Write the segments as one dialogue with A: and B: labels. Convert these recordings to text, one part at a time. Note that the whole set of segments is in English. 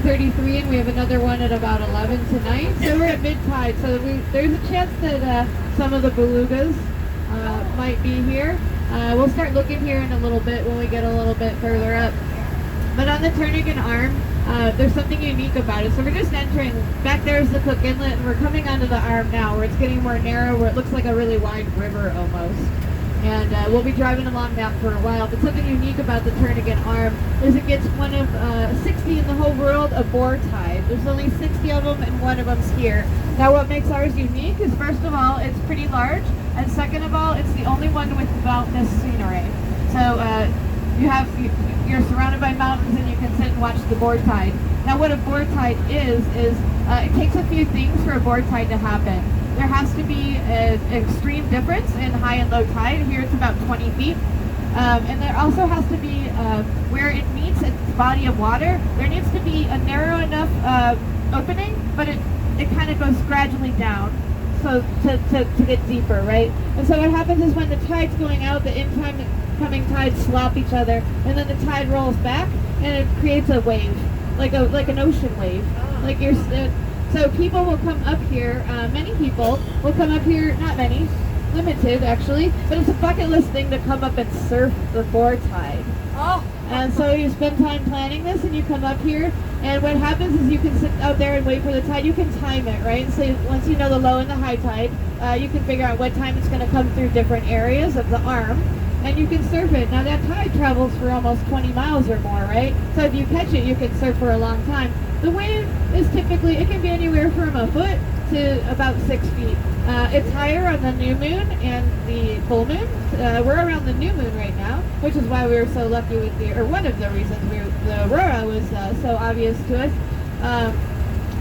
A: 10:33, and we have another one at about 11 tonight. So we're at mid-tide, so there's a chance that some of the belugas might be here. We'll start looking here in a little bit when we get a little bit further up. But on the Turnagain Arm, there's something unique about it. So we're just entering. Back there's the Cook Inlet, and we're coming onto the arm now, where it's getting more narrow, where it looks like a really wide river almost. And we'll be driving along that for a while. But something unique about the Turnagain Arm is it gets one of 60 in the whole world of boar tide. There's only 60 of them, and one of them's here. Now, what makes ours unique is, first of all, it's pretty large, and second of all, it's the only one with mountainous scenery. So you're surrounded by mountains, and you can sit and watch the boar tide. Now, what a boar tide is it takes a few things for a boar tide to happen. There has to be an extreme difference in high and low tide. Here it's about 20 feet. And there also has to be, where it meets its body of water, there needs to be a narrow enough opening, but it kind of goes gradually down, so to get deeper, right? And so what happens is when the tide's going out, the incoming tides slap each other, and then the tide rolls back, and it creates a wave, like an ocean wave. Like so people will come up here, many people will come up here, not many, limited actually, but it's a bucket list thing to come up and surf the boar tide.
B: Oh.
A: And so you spend time planning this, and you come up here, and what happens is you can sit out there and wait for the tide. You can time it, right? And so once you know the low and the high tide, you can figure out what time it's going to come through different areas of the arm, and you can surf it. Now that tide travels for almost 20 miles or more, right? So if you catch it, you can surf for a long time. The wave is typically, it can be anywhere from a foot to about 6 feet. It's higher on the new moon and the full moon. We're around the new moon right now, which is why we were so lucky with or one of the reasons the aurora was so obvious to us.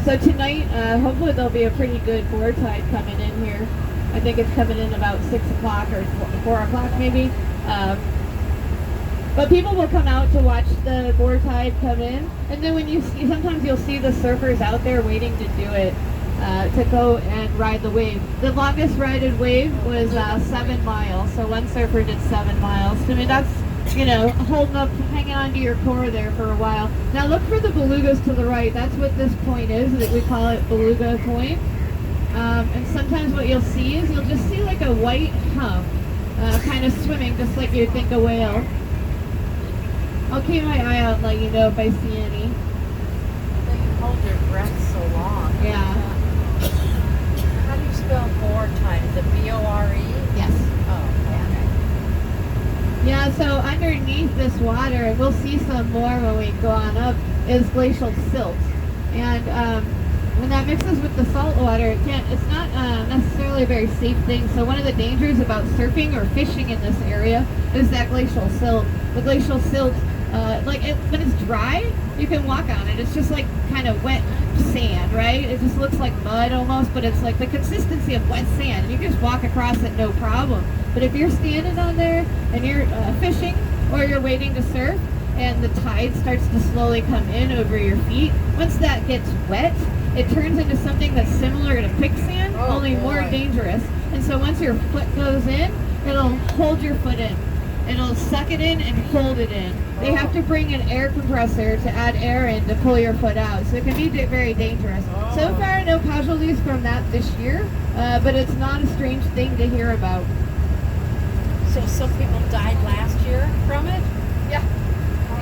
A: So tonight, hopefully there'll be a pretty good boar tide coming in here. I think it's coming in about 6 o'clock or 4 o'clock maybe. But people will come out to watch the boar tide come in, and then sometimes you'll see the surfers out there waiting to do it, to go and ride the wave. The longest ridden wave was 7 miles, so one surfer did 7 miles. I mean, that's, holding up, hanging on to your core there for a while. Now look for the belugas to the right. That's what this point is. We call it Beluga Point. And sometimes what you'll see is you'll just see like a white hump kind of swimming, just like you'd think a whale. I'll keep my eye out and let you know if I see any.
B: They can hold your breath so long.
A: Yeah.
B: How do you spell boar tide? Is it B-O-R-E?
A: Yes.
B: Oh, okay.
A: Yeah, so underneath this water, and we'll see some more when we go on up, is glacial silt. And when that mixes with the salt water, it's not necessarily a very safe thing. So one of the dangers about surfing or fishing in this area is that glacial silt. The glacial silt, when it's dry, you can walk on it. It's just like kind of wet sand, right? It just looks like mud almost, but it's like the consistency of wet sand. You can just walk across it, no problem. But if you're standing on there and you're fishing or you're waiting to surf, and the tide starts to slowly come in over your feet, once that gets wet, it turns into something that's similar to quicksand, only more dangerous. And so once your foot goes in, it'll hold your foot in. It'll suck it in and hold it in. They have to bring an air compressor to add air in to pull your foot out. So it can be very dangerous. So far, no casualties from that this year, but it's not a strange thing to hear about.
B: So some people died last year from it?
A: Yeah.
B: Oh,